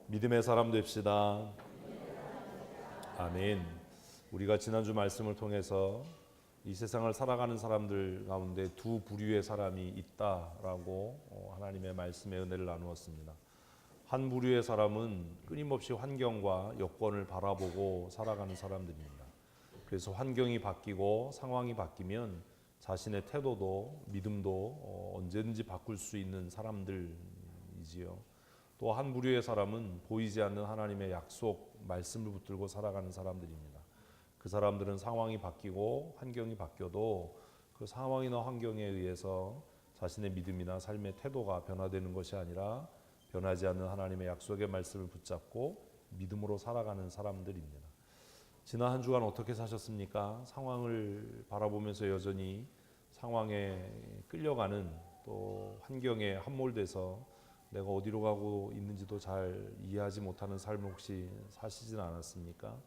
믿음의 사람 됩시다. 아멘. 우리가 지난주 말씀을 통해서 이 세상을 살아가는 사람들 가운데 두 부류의 사람이 있다라고 하나님의 말씀의 은혜를 나누었습니다. 한 부류의 사람은 끊임없이 환경과 여건을 바라보고 살아가는 사람들입니다. 그래서 환경이 바뀌고 상황이 바뀌면 자신의 태도도 믿음도 언제든지 바꿀 수 있는 사람들이지요. 또 한 부류의 사람은 보이지 않는 하나님의 약속, 말씀을 붙들고 살아가는 사람들입니다. 그 사람들은 상황이 바뀌고 환경이 바뀌어도 그 상황이나 환경에 의해서 자신의 믿음이나 삶의 태도가 변화되는 것이 아니라 변하지 않는 하나님의 약속의 말씀을 붙잡고 믿음으로 살아가는 사람들입니다. 지난 한 주간 어떻게 사셨습니까? 상황을 바라보면서 여전히 상황에 끌려가는, 또 환경에 함몰돼서 내가 어디로 가고 있는지도 잘 이해하지 못하는 삶을 혹시 사시진 않았습니까?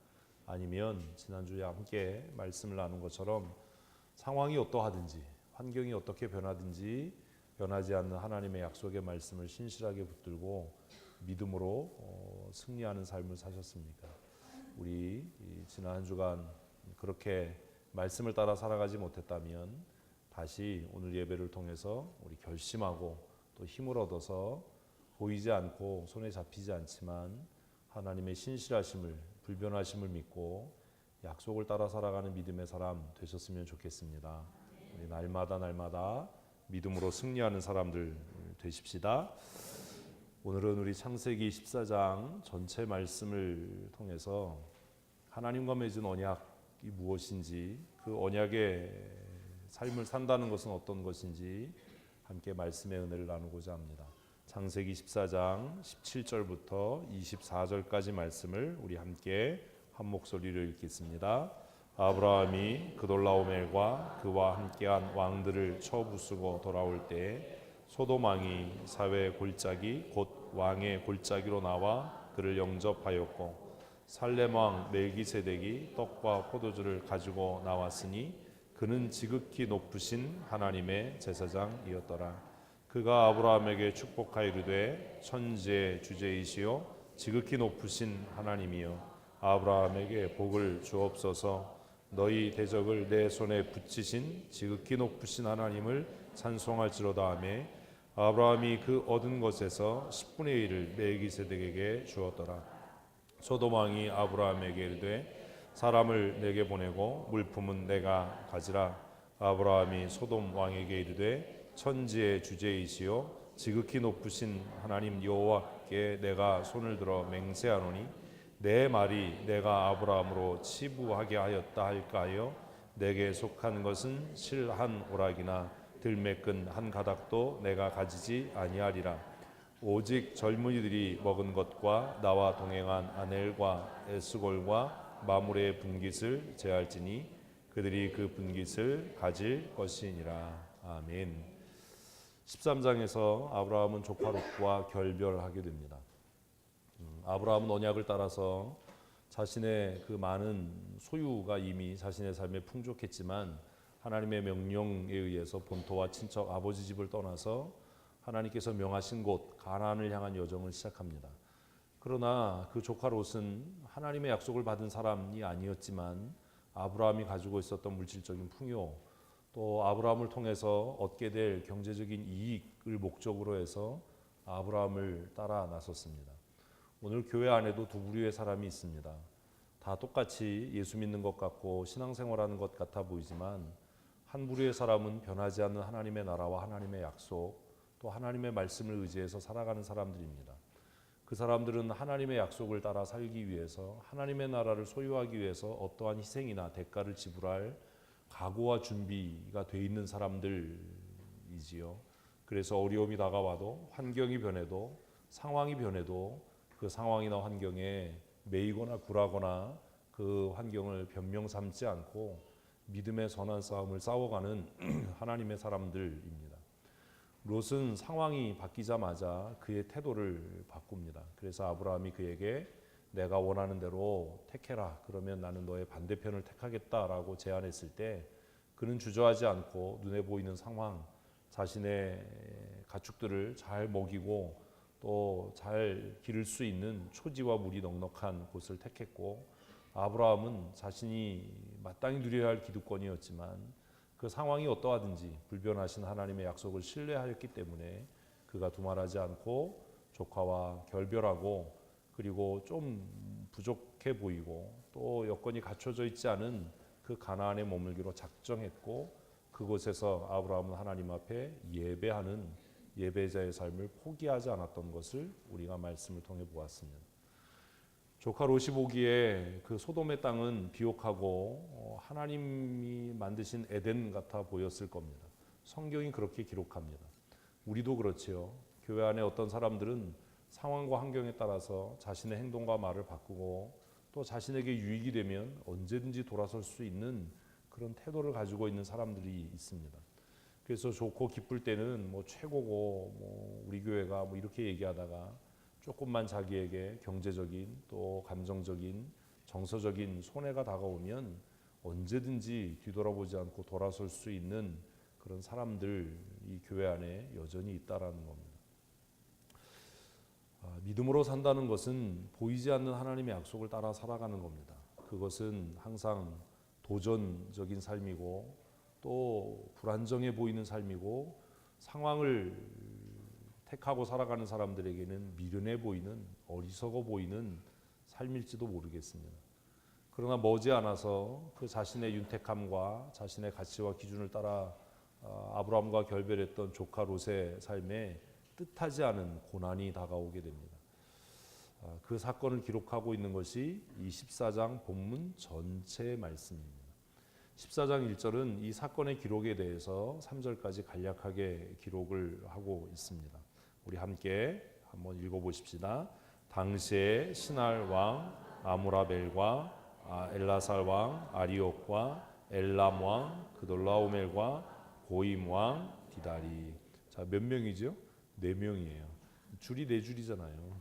아니면 지난주에 함께 말씀을 나눈 것처럼 상황이 어떠하든지 환경이 어떻게 변하든지 변하지 않는 하나님의 약속의 말씀을 신실하게 붙들고 믿음으로 승리하는 삶을 사셨습니까? 우리 지난 한 주간 그렇게 말씀을 따라 살아가지 못했다면 다시 오늘 예배를 통해서 우리 결심하고 또 힘을 얻어서 보이지 않고 손에 잡히지 않지만 하나님의 신실하심을, 불변하심을 믿고 약속을 따라 살아가는 믿음의 사람 되셨으면 좋겠습니다. 우리 날마다 믿음으로 승리하는 사람들 되십시다. 오늘은 우리 창세기 14장 전체 말씀을 통해서 하나님과 맺은 언약이 무엇인지, 그 언약의 삶을 산다는 것은 어떤 것인지 함께 말씀의 은혜를 나누고자 합니다. 창세기 14장 17절부터 24절까지 말씀을 우리 함께 한 목소리로 읽겠습니다. 아브라함이 그돌라오멜과 그와 함께한 왕들을 쳐부수고 돌아올 때 소돔 왕이 사회의 골짜기 곧 왕의 골짜기로 나와 그를 영접하였고 살렘 왕 멜기세덱이 떡과 포도주를 가지고 나왔으니 그는 지극히 높으신 하나님의 제사장이었더라. 그가 아브라함에게 축복하이르되 천지의 주제이시요 지극히 높으신 하나님이여 아브라함에게 복을 주옵소서. 너희 대적을 내 손에 붙이신 지극히 높으신 하나님을 찬송할지로다 하매 아브라함이 그 얻은 것에서 10분의 1을 멜기세덱에게 주었더라. 소돔 왕이 아브라함에게 이르되 사람을 내게 보내고 물품은 내가 가지라. 아브라함이 소돔 왕에게 이르되 천지의 주제이시요 지극히 높으신 하나님 여호와께 내가 손을 들어 맹세하노니 내 말이 내가 아브라함으로 치부하게 하였다 할까 하여 내게 속한 것은 실 한 오락이나 들매끈 한 가닥도 내가 가지지 아니하리라. 오직 젊은이들이 먹은 것과 나와 동행한 아넬과 에스골과 마므레의 분깃을 제할지니 그들이 그 분깃을 가질 것이니라. 아멘. 13장에서 아브라함은 조카 롯과 결별하게 됩니다. 아브라함은 언약을 따라서 자신의 그 많은 소유가 이미 자신의 삶에 풍족했지만 하나님의 명령에 의해서 본토와 친척 아버지 집을 떠나서 하나님께서 명하신 곳 가나안을 향한 여정을 시작합니다. 그러나 그 조카 롯은 하나님의 약속을 받은 사람이 아니었지만 아브라함이 가지고 있었던 물질적인 풍요, 또 아브라함을 통해서 얻게 될 경제적인 이익을 목적으로 해서 아브라함을 따라 나섰습니다. 오늘 교회 안에도 두 부류의 사람이 있습니다. 다 똑같이 예수 믿는 것 같고 신앙생활하는 것 같아 보이지만 한 부류의 사람은 변하지 않는 하나님의 나라와 하나님의 약속, 또 하나님의 말씀을 의지해서 살아가는 사람들입니다. 그 사람들은 하나님의 약속을 따라 살기 위해서, 하나님의 나라를 소유하기 위해서 어떠한 희생이나 대가를 지불할 각오와 준비가 돼 있는 사람들이지요. 그래서 어려움이 다가와도, 환경이 변해도, 상황이 변해도 그 상황이나 환경에 매이거나 굴하거나 그 환경을 변명 삼지 않고 믿음의 선한 싸움을 싸워가는 하나님의 사람들입니다. 롯은 상황이 바뀌자마자 그의 태도를 바꿉니다. 그래서 아브라함이 그에게 내가 원하는 대로 택해라. 그러면 나는 너의 반대편을 택하겠다라고 제안했을 때 그는 주저하지 않고 눈에 보이는 상황, 자신의 가축들을 잘 먹이고 또 또 잘 기를 수 있는 초지와 물이 넉넉한 곳을 택했고, 아브라함은 자신이 마땅히 누려야 할 기득권이었지만 그 상황이 어떠하든지 불변하신 하나님의 약속을 신뢰하였기 때문에 그가 두말하지 않고 조카와 결별하고, 그리고 좀 부족해 보이고 또 여건이 갖춰져 있지 않은 그 가나안에 머물기로 작정했고, 그곳에서 아브라함은 하나님 앞에 예배하는 예배자의 삶을 포기하지 않았던 것을 우리가 말씀을 통해 보았습니다. 조카 롯이 보기에 그 소돔의 땅은 비옥하고 하나님이 만드신 에덴 같아 보였을 겁니다. 성경이 그렇게 기록합니다. 우리도 그렇지요. 교회 안에 어떤 사람들은 상황과 환경에 따라서 자신의 행동과 말을 바꾸고 또 자신에게 유익이 되면 언제든지 돌아설 수 있는 그런 태도를 가지고 있는 사람들이 있습니다. 그래서 좋고 기쁠 때는 뭐 최고고 뭐 우리 교회가 뭐 이렇게 얘기하다가 조금만 자기에게 경제적인 또 감정적인 정서적인 손해가 다가오면 언제든지 뒤돌아보지 않고 돌아설 수 있는 그런 사람들이 교회 안에 여전히 있다라는 겁니다. 믿음으로 산다는 것은 보이지 않는 하나님의 약속을 따라 살아가는 겁니다. 그것은 항상 도전적인 삶이고 또 불안정해 보이는 삶이고, 상황을 택하고 살아가는 사람들에게는 미련해 보이는, 어리석어 보이는 삶일지도 모르겠습니다. 그러나 머지않아서 그 자신의 윤택함과 자신의 가치와 기준을 따라 아브라함과 결별했던 조카 롯의 삶에 뜻하지 않은 고난이 다가오게 됩니다. 그 사건을 기록하고 있는 것이 이 14장 본문 전체의 말씀입니다. 14장 1절은 이 사건의 기록에 대해서 3절까지 간략하게 기록을 하고 있습니다. 우리 함께 한번 읽어보십시다. 당시에 시날 왕 아무라벨과 엘라살 왕 아리옥과 엘람 왕 그돌라오멜과 고임 왕 디다리. 자, 몇 명이죠? 4명이에요. 줄이 4줄이잖아요.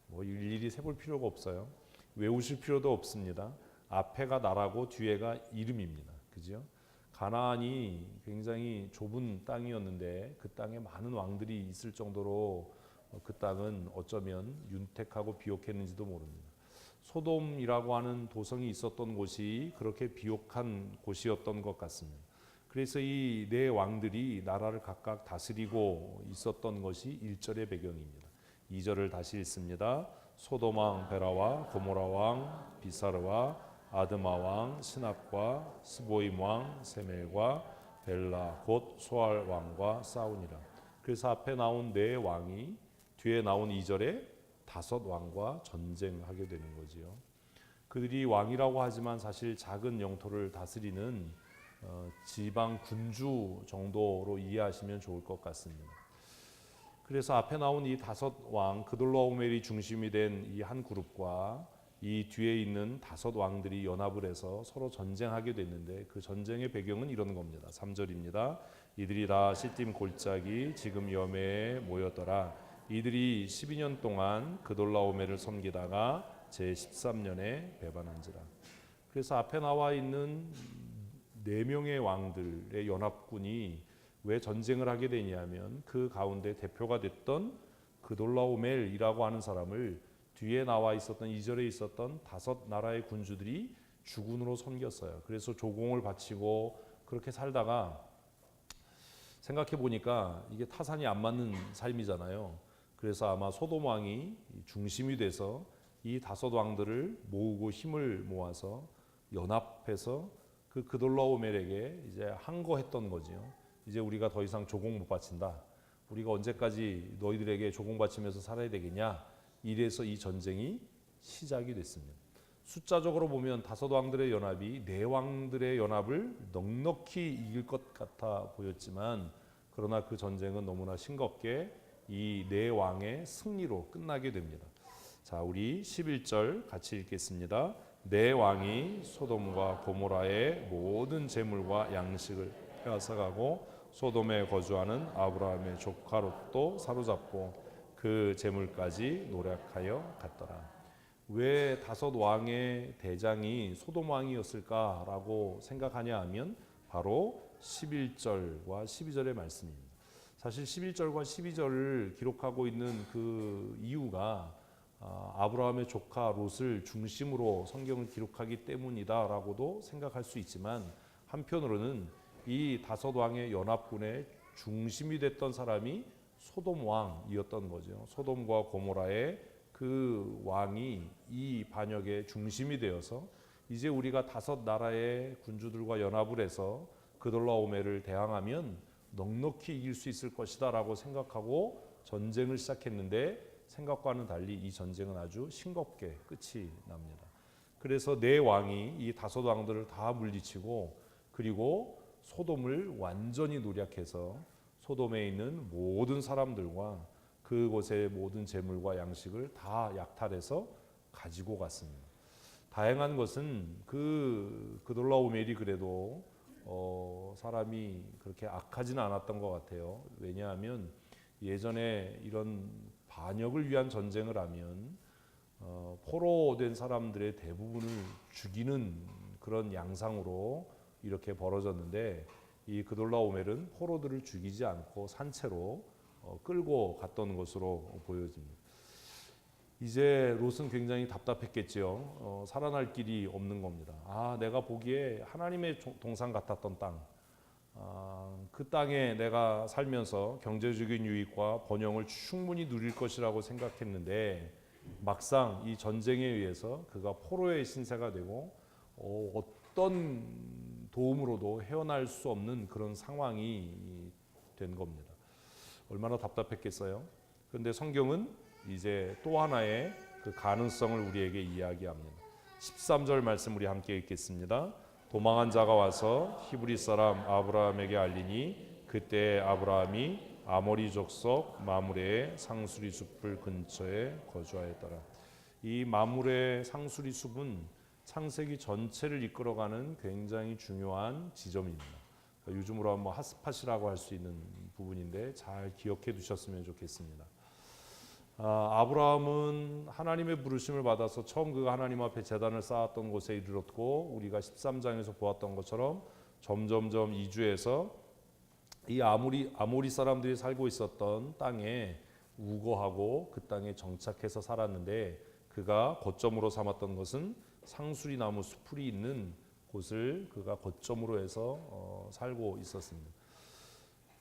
뭐 일일이 세볼 필요가 없어요. 외우실 필요도 없습니다. 앞에가 나라고 뒤에가 이름입니다. 그죠? 가나안이 굉장히 좁은 땅이었는데 그 땅에 많은 왕들이 있을 정도로 그 땅은 어쩌면 윤택하고 비옥했는지도 모릅니다. 소돔이라고 하는 도성이 있었던 곳이 그렇게 비옥한 곳이었던 것 같습니다. 그래서 이 네 왕들이 나라를 각각 다스리고 있었던 것이 1절의 배경입니다. 2절을 다시 읽습니다. 소돔 왕 베라와 고모라 왕 비사르와 아드마 왕 스납과 스보임 왕 세멜과 벨라 곧 소알 왕과 싸우니라. 그래서 앞에 나온 네 왕이 뒤에 나온 2절에 5 왕과 전쟁하게 되는 거지요. 그들이 왕이라고 하지만 사실 작은 영토를 다스리는 지방 군주 정도로 이해하시면 좋을 것 같습니다. 그래서 앞에 나온 이 5 왕 그돌라오멜이 중심이 된 이 한 그룹과 이 뒤에 있는 5 왕들이 연합을 해서 서로 전쟁하게 됐는데, 그 전쟁의 배경은 이런 겁니다. 3절입니다. 이들이 다 시딤 골짜기 지금 여매에 모였더라. 이들이 12년 동안 그돌라오멜을 섬기다가 제13년에 배반한지라. 그래서 앞에 나와 있는 4명의 왕들의 연합군이 왜 전쟁을 하게 되냐면 그 가운데 대표가 됐던 그돌라오멜이라고 하는 사람을 뒤에 나와 있었던 2절에 있었던 5 나라의 군주들이 주군으로 섬겼어요. 그래서 조공을 바치고 그렇게 살다가 생각해 보니까 이게 타산이 안 맞는 삶이잖아요. 그래서 아마 소돔 왕이 중심이 돼서 이 5 왕들을 모으고 힘을 모아서 연합해서 그 그돌라오멜에게 이제 항거했던 거지요. 이제 우리가 더 이상 조공 못 바친다. 우리가 언제까지 너희들에게 조공 바치면서 살아야 되겠냐. 이래서 이 전쟁이 시작이 됐습니다. 숫자적으로 보면 5 왕들의 연합이 4 왕들의 연합을 넉넉히 이길 것 같아 보였지만, 그러나 그 전쟁은 너무나 싱겁게 이 4 왕의 승리로 끝나게 됩니다. 자, 우리 11절 같이 읽겠습니다. 4 왕이 소돔과 고모라의 모든 재물과 양식을 빼앗아가고 소돔에 거주하는 아브라함의 조카 롯도 사로잡고 그 재물까지 노략하여 갔더라. 왜 5 왕의 대장이 소돔 왕이었을까라고 생각하냐 하면 바로 11절과 12절의 말씀입니다. 사실 11절과 12절을 기록하고 있는 그 이유가 아브라함의 조카 롯을 중심으로 성경을 기록하기 때문이다라고도 생각할 수 있지만, 한편으로는 이 다섯 왕의 연합군의 중심이 됐던 사람이 소돔 왕이었던 거죠. 소돔과 고모라의 그 왕이 이 반역의 중심이 되어서 이제 우리가 다섯 나라의 군주들과 연합을 해서 그돌라오메를 대항하면 넉넉히 이길 수 있을 것이다 라고 생각하고 전쟁을 시작했는데, 생각과는 달리 이 전쟁은 아주 싱겁게 끝이 납니다. 그래서 네 왕이 이 다섯 왕들을 다 물리치고, 그리고 소돔을 완전히 노략해서 소돔에 있는 모든 사람들과 그곳의 모든 재물과 양식을 다 약탈해서 가지고 갔습니다. 다행한 것은 그돌라오멜이 그래도 사람이 그렇게 악하지는 않았던 것 같아요. 왜냐하면 예전에 이런 반역을 위한 전쟁을 하면 포로된 사람들의 대부분을 죽이는 그런 양상으로 이렇게 벌어졌는데, 이 그돌라오멜은 포로들을 죽이지 않고 산채로 끌고 갔던 것으로 보여집니다. 이제 롯은 굉장히 답답했겠지요. 살아날 길이 없는 겁니다. 내가 보기에 하나님의 동산 같았던 땅, 그 땅에 내가 살면서 경제적인 유익과 번영을 충분히 누릴 것이라고 생각했는데, 막상 이 전쟁에 의해서 그가 포로의 신세가 되고 어떤 도움으로도 헤어날 수 없는 그런 상황이 된 겁니다. 얼마나 답답했겠어요. 그런데 성경은 이제 또 하나의 그 가능성을 우리에게 이야기합니다. 13절 말씀 우리 함께 읽겠습니다. 도망한 자가 와서 히브리 사람 아브라함에게 알리니 그때 아브라함이 아모리 족속 마므레의 상수리 숲을 근처에 거주하였더라. 이 마므레 상수리 숲은 창세기 전체를 이끌어가는 굉장히 중요한 지점입니다. 요즘으로 하면 핫스팟이라고 할 수 있는 부분인데 잘 기억해 두셨으면 좋겠습니다. 아브라함은 하나님의 부르심을 받아서 처음 그가 하나님 앞에 제단을 쌓았던 곳에 이르렀고, 우리가 13장에서 보았던 것처럼 점점점 이주해서 이 아모리 사람들이 살고 있었던 땅에 우거하고 그 땅에 정착해서 살았는데, 그가 거점으로 삼았던 것은 상수리 나무 수풀이 있는 곳을 그가 거점으로 해서 살고 있었습니다.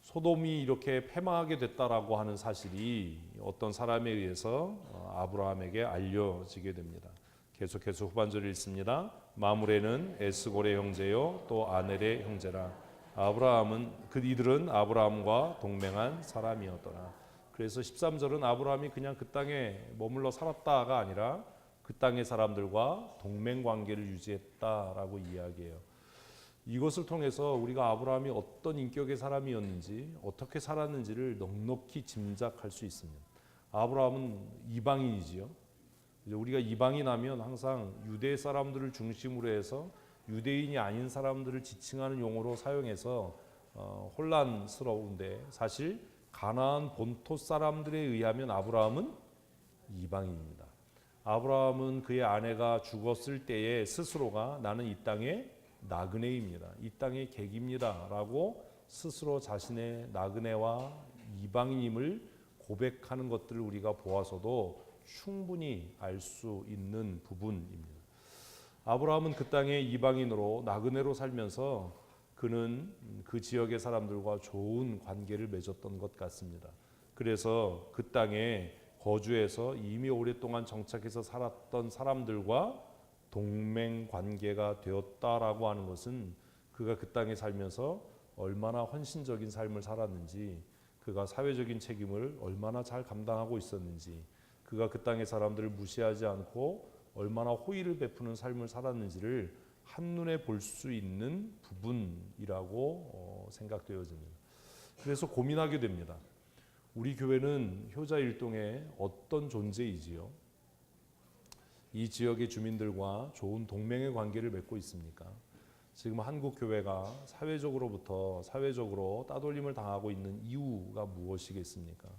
소돔이 이렇게 패망하게 됐다라고 하는 사실이 어떤 사람에 의해서 아브라함에게 알려지게 됩니다. 계속해서 후반절을 읽습니다. 마므레는 에스골의 형제요 또 아넬의 형제라. 이들은 아브라함과 동맹한 사람이었더라. 그래서 13절은 아브라함이 그냥 그 땅에 머물러 살았다가 아니라 그 땅의 사람들과 동맹 관계를 유지했다라고 이야기해요. 이것을 통해서 우리가 아브라함이 어떤 인격의 사람이었는지, 어떻게 살았는지를 넉넉히 짐작할 수 있습니다. 아브라함은 이방인이지요. 우리가 이방인 하면 항상 유대 사람들을 중심으로 해서 유대인이 아닌 사람들을 지칭하는 용어로 사용해서 혼란스러운데, 사실 가나안 본토 사람들에 의하면 아브라함은 이방인입니다. 아브라함은 그의 아내가 죽었을 때에 스스로가 나는 이 땅의 나그네입니다. 이 땅의 객입니다. 라고 스스로 자신의 나그네와 이방인임을 고백하는 것들을 우리가 보아서도 충분히 알 수 있는 부분입니다. 아브라함은 그 땅의 이방인으로 나그네로 살면서 그는 그 지역의 사람들과 좋은 관계를 맺었던 것 같습니다. 그래서 그 땅에 거주해서 이미 오랫동안 정착해서 살았던 사람들과 동맹 관계가 되었다라고 하는 것은 그가 그 땅에 살면서 얼마나 헌신적인 삶을 살았는지, 그가 사회적인 책임을 얼마나 잘 감당하고 있었는지, 그가 그 땅의 사람들을 무시하지 않고 얼마나 호의를 베푸는 삶을 살았는지를 한눈에 볼 수 있는 부분이라고 생각되어집니다. 그래서 고민하게 됩니다. 우리 교회는 효자일동의 어떤 존재이지요? 이 지역의 주민들과 좋은 동맹의 관계를 맺고 있습니까? 지금 한국 교회가 사회적으로 따돌림을 당하고 있는 이유가 무엇이겠습니까?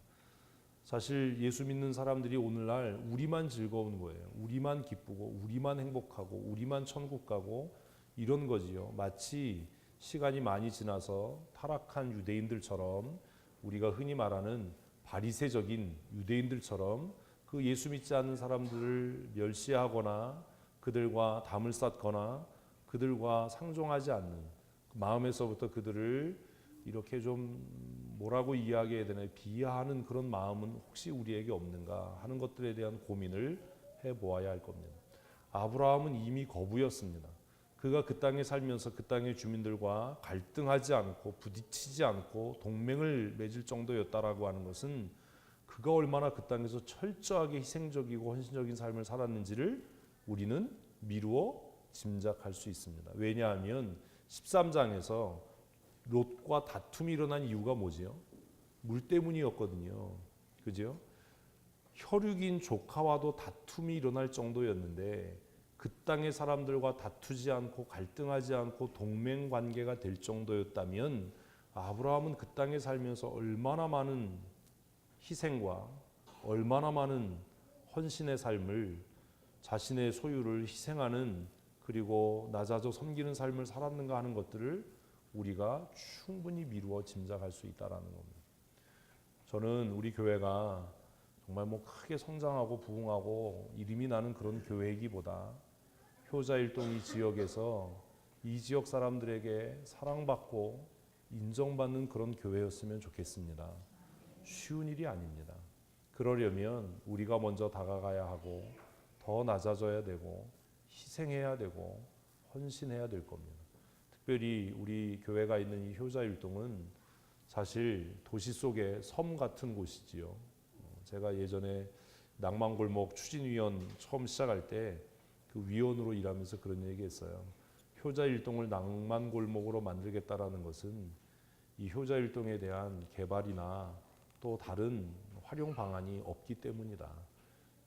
사실 예수 믿는 사람들이 오늘날 우리만 즐거운 거예요. 우리만 기쁘고 우리만 행복하고 우리만 천국 가고 이런 거지요. 마치 시간이 많이 지나서 타락한 유대인들처럼 우리가 흔히 말하는 바리새적인 유대인들처럼 그 예수 믿지 않는 사람들을 멸시하거나 그들과 담을 쌓거나 그들과 상종하지 않는 마음에서부터 그들을 이렇게 좀 뭐라고 이야기해야 되나 비하하는 그런 마음은 혹시 우리에게 없는가 하는 것들에 대한 고민을 해보아야 할 겁니다. 아브라함은 이미 거부였습니다. 그가 그 땅에 살면서 그 땅의 주민들과 갈등하지 않고 부딪히지 않고 동맹을 맺을 정도였다라고 하는 것은 그가 얼마나 그 땅에서 철저하게 희생적이고 헌신적인 삶을 살았는지를 우리는 미루어 짐작할 수 있습니다. 왜냐하면 13장에서 롯과 다툼이 일어난 이유가 뭐지요? 물 때문이었거든요. 그죠? 혈육인 조카와도 다툼이 일어날 정도였는데 그 땅의 사람들과 다투지 않고 갈등하지 않고 동맹 관계가 될 정도였다면 아브라함은 그 땅에 살면서 얼마나 많은 희생과 얼마나 많은 헌신의 삶을 자신의 소유를 희생하는 그리고 낮아져 섬기는 삶을 살았는가 하는 것들을 우리가 충분히 미루어 짐작할 수 있다라는 겁니다. 저는 우리 교회가 정말 뭐 크게 성장하고 부흥하고 이름이 나는 그런 교회이기보다 효자일동 이 지역에서 이 지역 사람들에게 사랑받고 인정받는 그런 교회였으면 좋겠습니다. 쉬운 일이 아닙니다. 그러려면 우리가 먼저 다가가야 하고 더 낮아져야 되고 희생해야 되고 헌신해야 될 겁니다. 특별히 우리 교회가 있는 이 효자일동은 사실 도시 속의 섬 같은 곳이지요. 제가 예전에 낭만골목 추진위원 처음 시작할 때 그 위원으로 일하면서 그런 얘기했어요. 효자일동을 낭만골목으로 만들겠다라는 것은 이 효자일동에 대한 개발이나 또 다른 활용 방안이 없기 때문이다.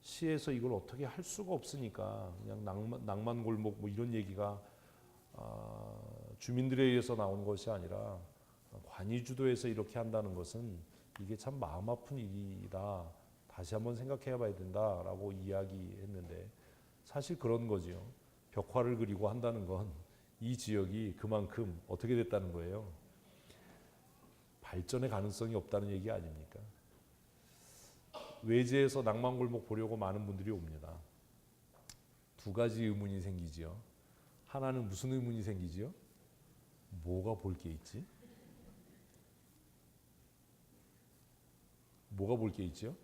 시에서 이걸 어떻게 할 수가 없으니까 그냥 낭만골목 뭐 이런 얘기가 주민들에 의해서 나온 것이 아니라 관이 주도해서 이렇게 한다는 것은 이게 참 마음 아픈 일이다. 다시 한번 생각해 봐야 된다라고 이야기했는데 사실 그런 거지요. 벽화를 그리고 한다는 건 이 지역이 그만큼 어떻게 됐다는 거예요. 발전의 가능성이 없다는 얘기 아닙니까? 외지에서 낭만골목 보려고 많은 분들이 옵니다. 두 가지 의문이 생기지요. 하나는 무슨 의문이 생기지요? 뭐가 볼 게 있지? 뭐가 볼 게 있죠?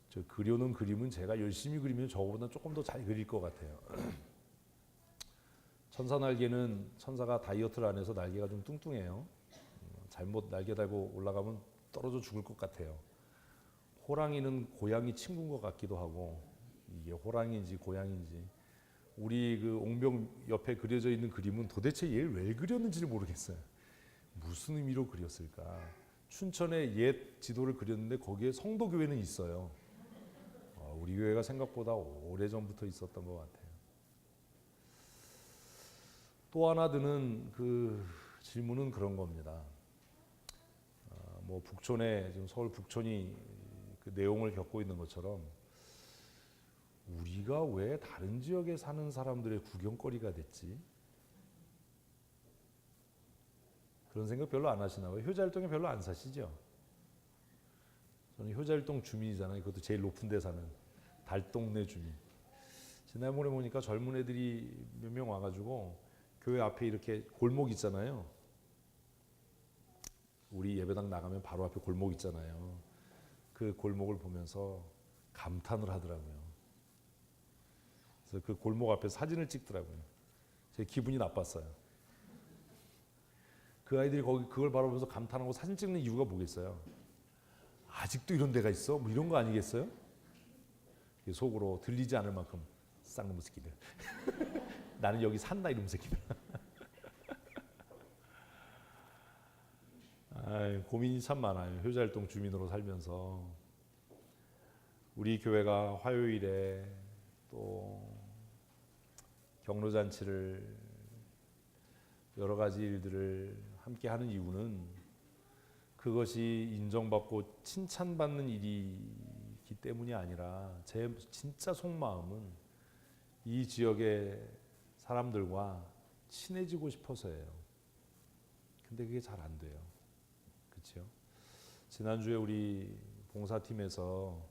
저 그려놓은 그림은 제가 열심히 그리면 저보다 조금 더 잘 그릴 것 같아요. 천사 날개는 천사가 다이어트를 안 해서 날개가 좀 뚱뚱해요. 잘못 날개 달고 올라가면 떨어져 죽을 것 같아요. 호랑이는 고양이 친구인 것 같기도 하고 이게 호랑이인지 고양이인지 우리 그 옹벽 옆에 그려져 있는 그림은 도대체 얘를 왜 그렸는지를 모르겠어요. 무슨 의미로 그렸을까? 춘천에 옛 지도를 그렸는데 거기에 성도교회는 있어요. 우리 교회가 생각보다 오래전부터 있었던 것 같아요. 또 하나 드는 그 질문은 그런 겁니다. 뭐 북촌에 지금 서울 북촌이 그 내용을 겪고 있는 것처럼 우리가 왜 다른 지역에 사는 사람들의 구경거리가 됐지? 그런 생각 별로 안 하시나 봐요. 효자일동에 별로 안 사시죠? 저는 효자일동 주민이잖아요. 그것도 제일 높은 데 사는 달동네 주민. 지난번에 보니까 젊은 애들이 몇 명 와가지고 교회 앞에 이렇게 골목 있잖아요. 우리 예배당 나가면 바로 앞에 골목 있잖아요. 그 골목을 보면서 감탄을 하더라고요. 그래서 그 골목 앞에 사진을 찍더라고요. 제 기분이 나빴어요. 그 아이들이 그걸 바라보면서 감탄하고 사진 찍는 이유가 뭐겠어요? 아직도 이런 데가 있어? 뭐 이런 거 아니겠어요? 속으로 들리지 않을 만큼 쌍놈의 새끼들. 나는 여기 산다 이놈의 새끼들. 고민이 참 많아요. 효자일동 주민으로 살면서 우리 교회가 화요일에 또 경로잔치를 여러 가지 일들을 함께 하는 이유는 그것이 인정받고 칭찬받는 일이기 때문이 아니라 제 진짜 속마음은 이 지역의 사람들과 친해지고 싶어서예요. 근데 그게 잘 안 돼요. 그렇죠? 지난주에 우리 봉사팀에서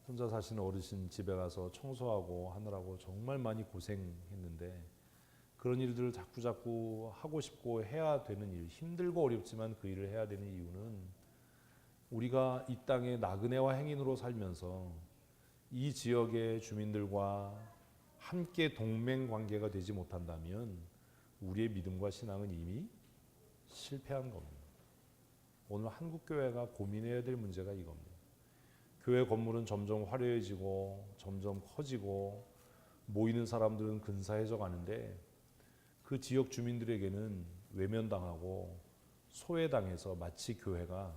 혼자 사시는 어르신 집에 가서 청소하고 하느라고 정말 많이 고생했는데, 그런 일들을 자꾸 하고 싶고 해야 되는 일, 힘들고 어렵지만 그 일을 해야 되는 이유는 우리가 이 땅에 나그네와 행인으로 살면서 이 지역의 주민들과 함께 동맹 관계가 되지 못한다면 우리의 믿음과 신앙은 이미 실패한 겁니다. 오늘 한국교회가 고민해야 될 문제가 이겁니다. 교회 건물은 점점 화려해지고 점점 커지고 모이는 사람들은 근사해져 가는데, 그 지역 주민들에게는 외면당하고 소외당해서 마치 교회가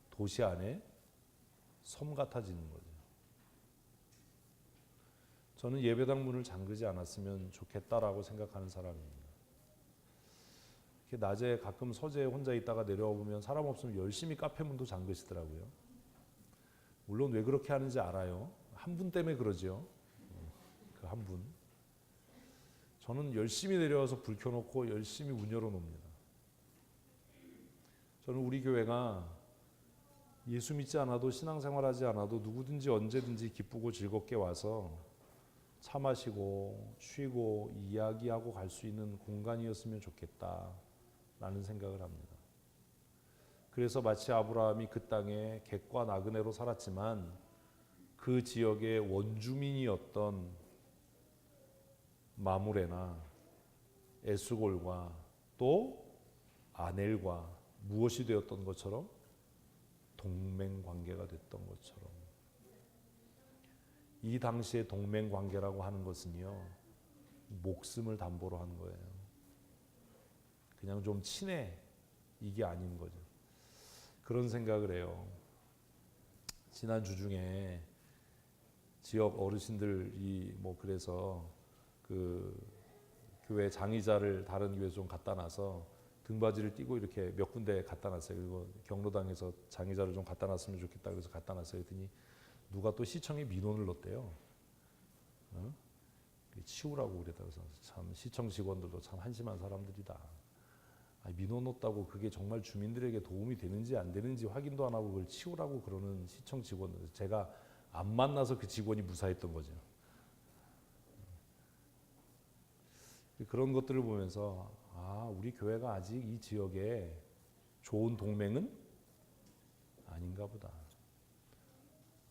도시 안에 섬 같아지는 거죠. 저는 예배당 문을 잠그지 않았으면 좋겠다라고 생각하는 사람입니다. 낮에 가끔 서재에 혼자 있다가 내려와 보면 사람 없으면 열심히 카페 문도 잠그시더라고요. 물론 왜 그렇게 하는지 알아요. 한 분 때문에 그러죠. 그 한 분. 저는 열심히 내려와서 불 켜놓고 열심히 문 열어놓습니다. 저는 우리 교회가 예수 믿지 않아도 신앙생활하지 않아도 누구든지 언제든지 기쁘고 즐겁게 와서 차 마시고 쉬고 이야기하고 갈 수 있는 공간이었으면 좋겠다라는 생각을 합니다. 그래서 마치 아브라함이 그 땅에 객과 나그네로 살았지만 그 지역의 원주민이었던 마므레나 에스골과 또 아넬과 무엇이 되었던 것처럼 동맹 관계가 됐던 것처럼, 이 당시의 동맹 관계라고 하는 것은요, 목숨을 담보로 한 거예요. 그냥 좀 친해 이게 아닌 거죠. 그런 생각을 해요. 지난 주 중에 지역 어르신들이 그래서 그 교회 장의자를 다른 교회에 좀 갖다 놔서 등받이를 띄고 이렇게 몇 군데 갖다 놨어요. 그리고 경로당에서 장의자를 좀 갖다 놨으면 좋겠다 그래서 갖다 놨어요. 그랬더니 누가 또 시청에 민원을 넣었대요. 치우라고 그랬다. 그래서 참 시청 직원들도 참 한심한 사람들이다. 민원 넣었다고 그게 정말 주민들에게 도움이 되는지 안 되는지 확인도 안 하고 그걸 치우라고 그러는 시청 직원들, 제가 안 만나서 그 직원이 무사했던 거죠. 그런 것들을 보면서 우리 교회가 아직 이 지역에 좋은 동맹은 아닌가 보다.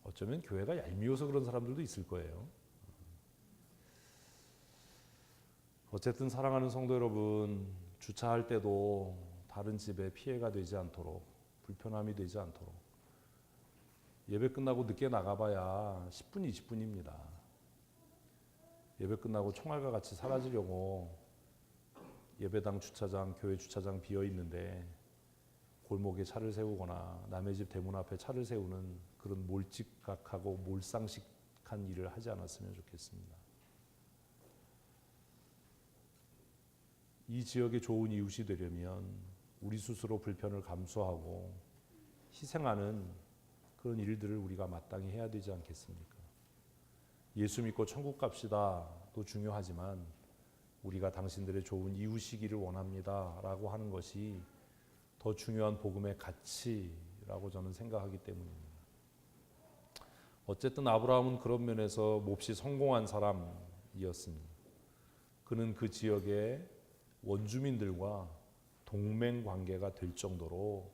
어쩌면 교회가 얄미워서 그런 사람들도 있을 거예요. 어쨌든 사랑하는 성도 여러분, 주차할 때도 다른 집에 피해가 되지 않도록, 불편함이 되지 않도록, 예배 끝나고 늦게 나가봐야 10분, 20분입니다. 예배 끝나고 총알과 같이 사라지려고 예배당 주차장, 교회 주차장 비어 있는데 골목에 차를 세우거나 남의 집 대문 앞에 차를 세우는 그런 몰직각하고 몰상식한 일을 하지 않았으면 좋겠습니다. 이 지역의 좋은 이웃이 되려면 우리 스스로 불편을 감수하고 희생하는 그런 일들을 우리가 마땅히 해야 되지 않겠습니까? 예수 믿고 천국 갑시다도 중요하지만 우리가 당신들의 좋은 이웃이기를 원합니다 라고 하는 것이 더 중요한 복음의 가치라고 저는 생각하기 때문입니다. 어쨌든 아브라함은 그런 면에서 몹시 성공한 사람이었습니다. 그는 그 지역의 원주민들과 동맹 관계가 될 정도로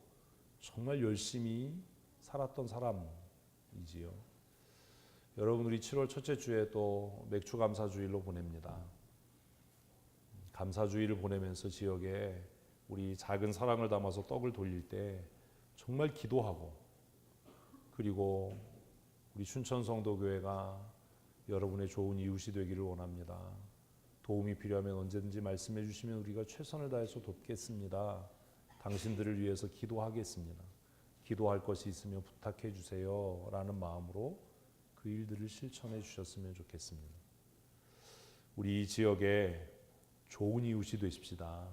정말 열심히 살았던 사람이지요. 여러분, 우리 7월 첫째 주에 또 맥주 감사주일로 보냅니다. 감사주일을 보내면서 지역에 우리 작은 사랑을 담아서 떡을 돌릴 때 정말 기도하고, 그리고 우리 춘천성도교회가 여러분의 좋은 이웃이 되기를 원합니다. 도움이 필요하면 언제든지 말씀해 주시면 우리가 최선을 다해서 돕겠습니다. 당신들을 위해서 기도하겠습니다. 기도할 것이 있으면 부탁해 주세요 라는 마음으로 그 일들을 실천해 주셨으면 좋겠습니다. 우리 이 지역에 좋은 이웃이 되십시다.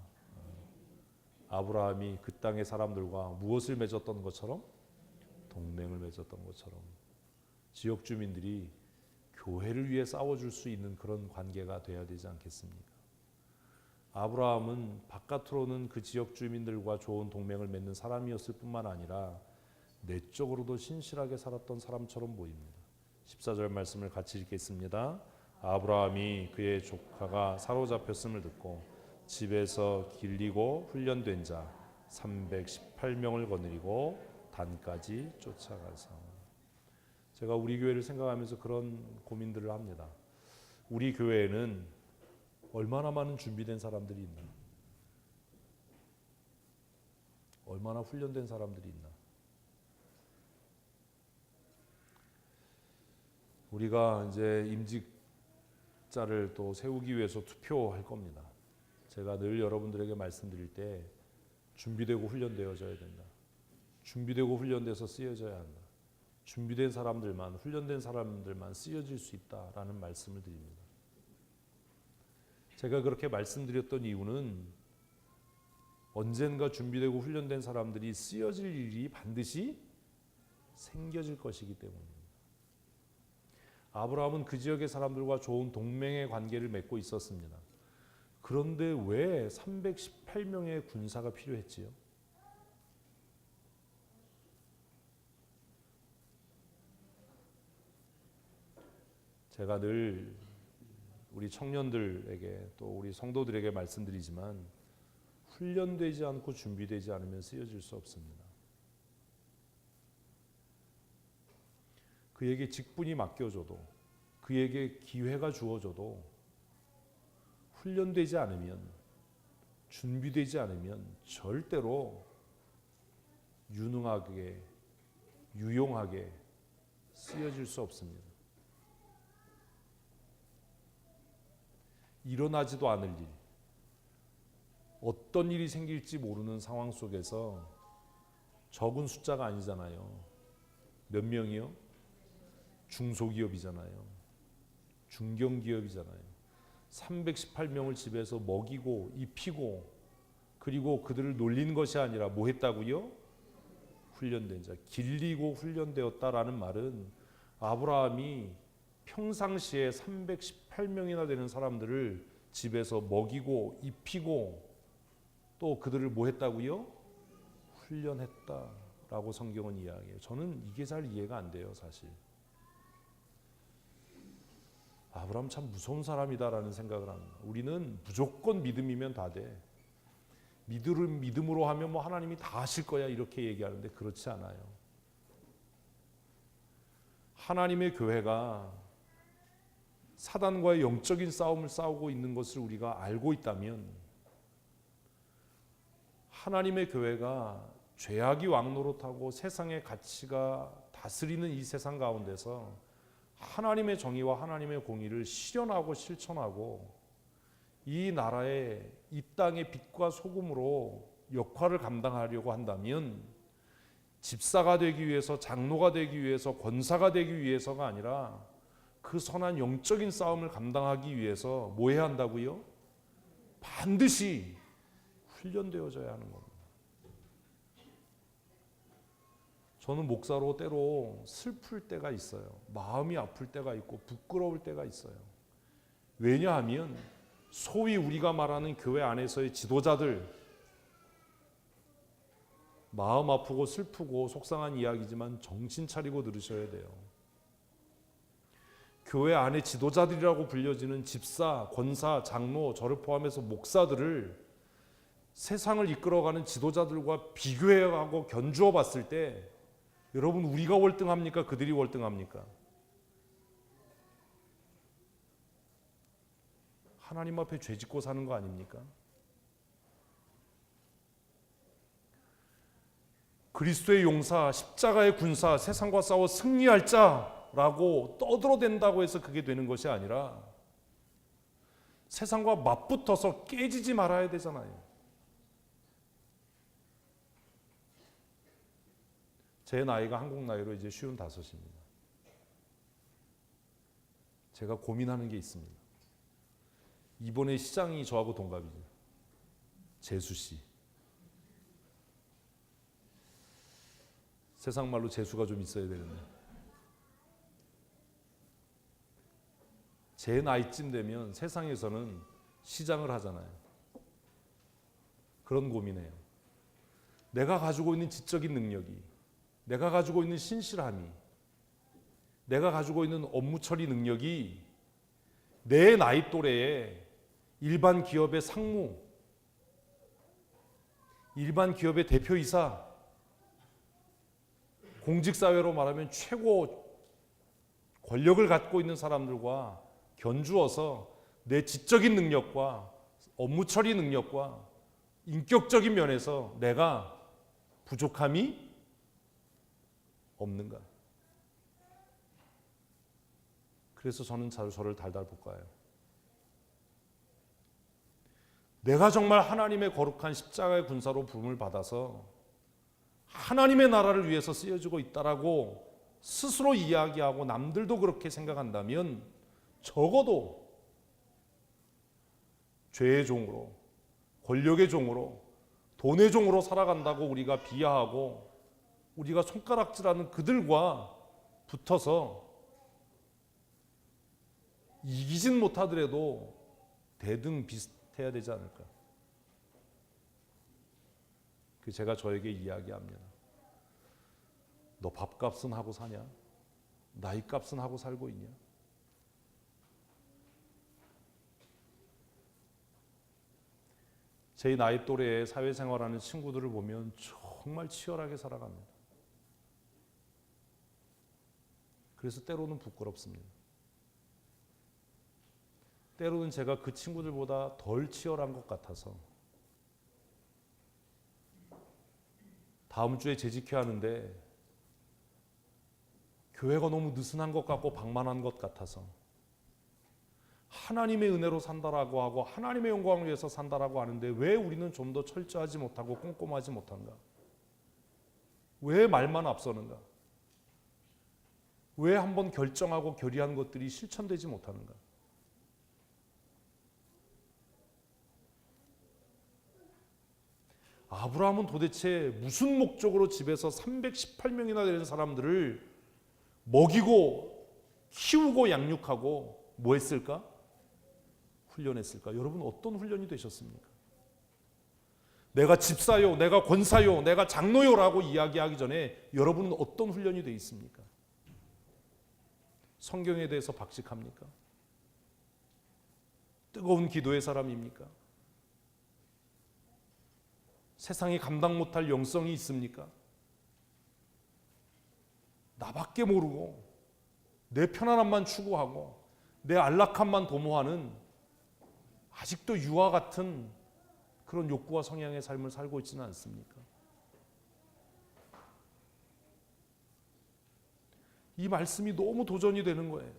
아브라함이 그 땅의 사람들과 무엇을 맺었던 것처럼, 동맹을 맺었던 것처럼 지역 주민들이 교회를 위해 싸워줄 수 있는 그런 관계가 돼야 되지 않겠습니까? 아브라함은 바깥으로는 그 지역 주민들과 좋은 동맹을 맺는 사람이었을 뿐만 아니라 내적으로도 신실하게 살았던 사람처럼 보입니다. 14절 말씀을 같이 읽겠습니다. 아브라함이 그의 조카가 사로잡혔음을 듣고 집에서 길리고 훈련된 자 318명을 거느리고 단까지 쫓아가서. 제가 우리 교회를 생각하면서 그런 고민들을 합니다. 우리 교회에는 얼마나 많은 준비된 사람들이 있나? 얼마나 훈련된 사람들이 있나? 우리가 이제 임직자를 또 세우기 위해서 투표할 겁니다. 제가 늘 여러분들에게 말씀드릴 때 준비되고 훈련되어져야 된다. 준비되고 훈련돼서 쓰여져야 한다. 준비된 사람들만, 훈련된 사람들만 쓰여질 수 있다라는 말씀을 드립니다. 제가 그렇게 말씀드렸던 이유는 언젠가 준비되고 훈련된 사람들이 쓰여질 일이 반드시 생겨질 것이기 때문입니다. 아브라함은 그 지역의 사람들과 좋은 동맹의 관계를 맺고 있었습니다. 그런데 왜 318명의 군사가 필요했지요? 제가 늘 우리 청년들에게 또 우리 성도들에게 말씀드리지만 훈련되지 않고 준비되지 않으면 쓰여질 수 없습니다. 그에게 직분이 맡겨져도 그에게 기회가 주어져도 훈련되지 않으면 준비되지 않으면 절대로 유능하게 유용하게 쓰여질 수 없습니다. 일어나지도 않을 일, 어떤 일이 생길지 모르는 상황 속에서 적은 숫자가 아니잖아요. 몇 명이요? 중소기업이잖아요. 중견기업이잖아요. 318명을 집에서 먹이고 입히고 그리고 그들을 놀린 것이 아니라 뭐 했다고요? 훈련된 자. 길리고 훈련되었다라는 말은 아브라함이 평상시에 318명이나 되는 사람들을 집에서 먹이고 입히고 또 그들을 뭐 했다고요? 훈련했다라고 성경은 이야기해요. 저는 이게 잘 이해가 안 돼요, 사실. 아브라함 참 무서운 사람이다라는 생각을 합니다. 우리는 무조건 믿음이면 다 돼. 믿음으로 하면 뭐 하나님이 다 하실 거야 이렇게 얘기하는데 그렇지 않아요. 하나님의 교회가 사단과의 영적인 싸움을 싸우고 있는 것을 우리가 알고 있다면 하나님의 교회가 죄악이 왕노릇하고 세상의 가치가 다스리는 이 세상 가운데서 하나님의 정의와 하나님의 공의를 실현하고 실천하고 이 나라의 이 땅의 빛과 소금으로 역할을 감당하려고 한다면 집사가 되기 위해서 장로가 되기 위해서 권사가 되기 위해서가 아니라 그 선한 영적인 싸움을 감당하기 위해서 뭐 해야 한다고요? 반드시 훈련되어져야 하는 겁니다. 저는 목사로 때로 슬플 때가 있어요. 마음이 아플 때가 있고 부끄러울 때가 있어요. 왜냐하면 소위 우리가 말하는 교회 안에서의 지도자들, 마음 아프고 슬프고 속상한 이야기지만 정신 차리고 들으셔야 돼요. 교회 안에 지도자들이라고 불려지는 집사, 권사, 장로, 저를 포함해서 목사들을 세상을 이끌어가는 지도자들과 비교해가고 견주어 봤을 때 여러분 우리가 월등합니까? 그들이 월등합니까? 하나님 앞에 죄 짓고 사는 거 아닙니까? 그리스도의 용사, 십자가의 군사, 세상과 싸워 승리할 자라고 떠들어댄다고 해서 그게 되는 것이 아니라 세상과 맞붙어서 깨지지 말아야 되잖아요. 제 나이가 한국 나이로 이제 55입니다. 제가 고민하는 게 있습니다. 이번에 시장이 저하고 동갑이죠. 재수 씨. 세상 말로 재수가 좀 있어야 되는데. 제 나이쯤 되면 세상에서는 시장을 하잖아요. 그런 고민해요. 내가 가지고 있는 지적인 능력이, 내가 가지고 있는 신실함이, 내가 가지고 있는 업무 처리 능력이 내 나이 또래에 일반 기업의 상무, 일반 기업의 대표이사, 공직사회로 말하면 최고 권력을 갖고 있는 사람들과 견주어서 내 지적인 능력과 업무 처리 능력과 인격적인 면에서 내가 부족함이 없는가? 그래서 저는 저를 달달 볶아요. 내가 정말 하나님의 거룩한 십자가의 군사로 부름을 받아서 하나님의 나라를 위해서 쓰여지고 있다라고 스스로 이야기하고 남들도 그렇게 생각한다면 적어도 죄의 종으로, 권력의 종으로, 돈의 종으로 살아간다고 우리가 비하하고 우리가 손가락질하는 그들과 붙어서 이기진 못하더라도 대등 비슷해야 되지 않을까? 그 제가 저에게 이야기합니다. 너 밥값은 하고 사냐? 나이값은 하고 살고 있냐? 제 나이 또래의 사회생활하는 친구들을 보면 정말 치열하게 살아갑니다. 그래서 때로는 부끄럽습니다. 때로는 제가 그 친구들보다 덜 치열한 것 같아서 다음 주에 재직해야 하는데 교회가 너무 느슨한 것 같고 방만한 것 같아서 하나님의 은혜로 산다라고 하고 하나님의 영광을 위해서 산다라고 하는데 왜 우리는 좀 더 철저하지 못하고 꼼꼼하지 못한가? 왜 말만 앞서는가? 왜 한번 결정하고 결의한 것들이 실천되지 못하는가? 아브라함은 도대체 무슨 목적으로 집에서 318명이나 되는 사람들을 먹이고 키우고 양육하고 뭐 했을까? 훈련했을까? 여러분 어떤 훈련이 되셨습니까? 내가 집사요, 내가 권사요, 내가 장로요라고 이야기하기 전에 여러분은 어떤 훈련이 되어 있습니까? 성경에 대해서 박식합니까? 뜨거운 기도의 사람입니까? 세상이 감당 못할 영성이 있습니까? 나밖에 모르고 내 편안함만 추구하고 내 안락함만 도모하는 아직도 유아 같은 그런 욕구와 성향의 삶을 살고 있지는 않습니까? 이 말씀이 너무 도전이 되는 거예요.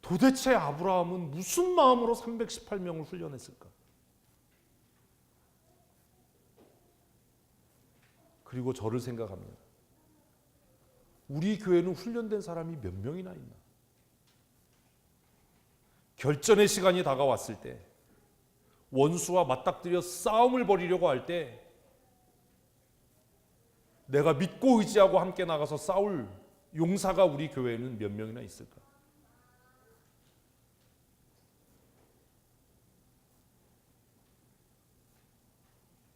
도대체 아브라함은 무슨 마음으로 318명을 훈련했을까? 그리고 저를 생각합니다. 우리 교회는 훈련된 사람이 몇 명이나 있나? 결전의 시간이 다가왔을 때, 원수와 맞닥뜨려 싸움을 벌이려고 할 때 내가 믿고 의지하고 함께 나가서 싸울 용사가 우리 교회에는 몇 명이나 있을까?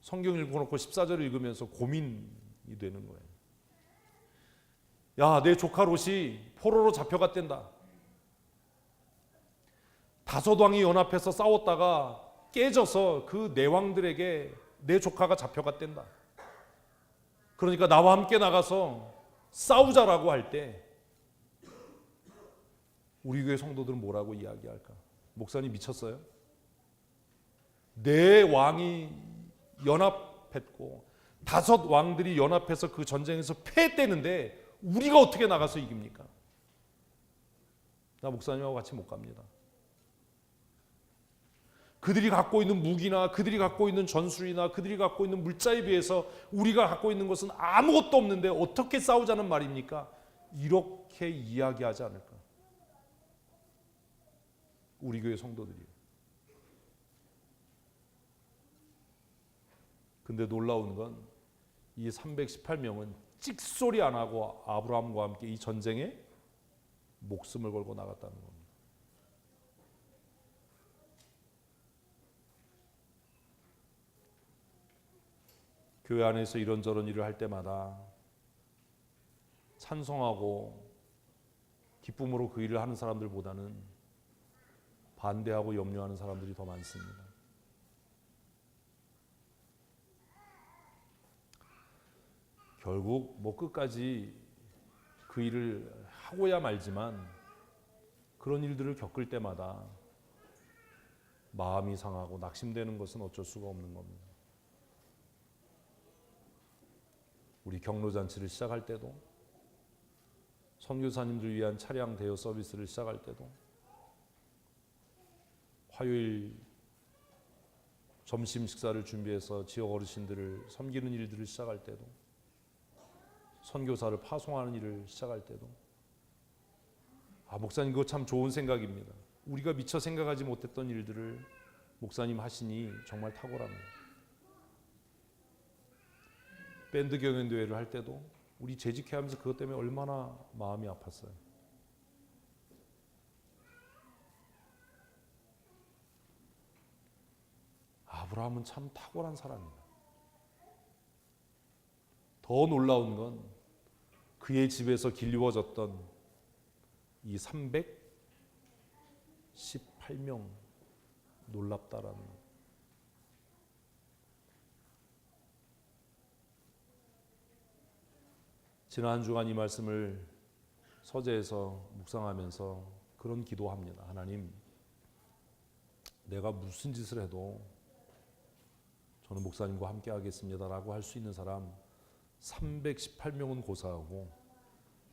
성경 읽어놓고 14절을 읽으면서 고민이 되는 거예요. 야, 내 조카 롯이 포로로 잡혀갔댄다. 5왕이 연합해서 싸웠다가 깨져서 그 내왕들에게 내 조카가 잡혀갔댄다. 그러니까 나와 함께 나가서 싸우자라고 할 때 우리 교회 성도들은 뭐라고 이야기할까? 목사님 미쳤어요? 내 왕이 연합했고 5 왕들이 연합해서 그 전쟁에서 패했대는데 우리가 어떻게 나가서 이깁니까? 나 목사님하고 같이 못 갑니다. 그들이 갖고 있는 무기나 그들이 갖고 있는 전술이나 그들이 갖고 있는 물자에 비해서 우리가 갖고 있는 것은 아무것도 없는데 어떻게 싸우자는 말입니까? 이렇게 이야기하지 않을까? 우리 교회 성도들이. 근데 놀라운 건 이 318명은 찍소리 안 하고 아브라함과 함께 이 전쟁에 목숨을 걸고 나갔다는 겁니다. 교회 안에서 이런저런 일을 할 때마다 찬송하고 기쁨으로 그 일을 하는 사람들보다는 반대하고 염려하는 사람들이 더 많습니다. 결국 뭐 끝까지 그 일을 하고야 말지만 그런 일들을 겪을 때마다 마음이 상하고 낙심되는 것은 어쩔 수가 없는 겁니다. 우리 경로잔치를 시작할 때도, 선교사님들 위한 차량 대여 서비스를 시작할 때도, 화요일 점심 식사를 준비해서 지역 어르신들을 섬기는 일들을 시작할 때도, 선교사를 파송하는 일을 시작할 때도, 목사님 그거 참 좋은 생각입니다. 우리가 미처 생각하지 못했던 일들을 목사님 하시니 정말 탁월합니다. 밴드 경연대회를 할 때도 우리 재직회하면서 그것 때문에 얼마나 마음이 아팠어요. 아브라함은 참 탁월한 사람이다. 더 놀라운 건 그의 집에서 길리워졌던 이 318명 놀랍다라는 것. 지난 한 주간 이 말씀을 서재에서 묵상하면서 그런 기도합니다. 하나님, 내가 무슨 짓을 해도 저는 목사님과 함께 하겠습니다라고 할 수 있는 사람 318명은 고사하고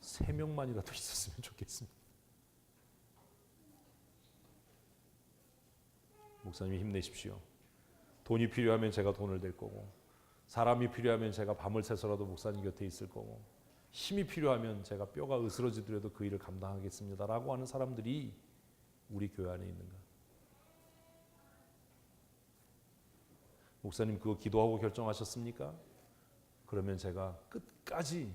3명만이라도 있었으면 좋겠습니다. 목사님이 힘내십시오. 돈이 필요하면 제가 돈을 댈 거고, 사람이 필요하면 제가 밤을 새서라도 목사님 곁에 있을 거고, 힘이 필요하면 제가 뼈가 으스러지더라도 그 일을 감당하겠습니다라고 하는 사람들이 우리 교회 안에 있는가? 목사님 그거 기도하고 결정하셨습니까? 그러면 제가 끝까지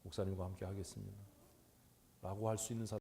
목사님과 함께 하겠습니다 라고 할 수 있는 사람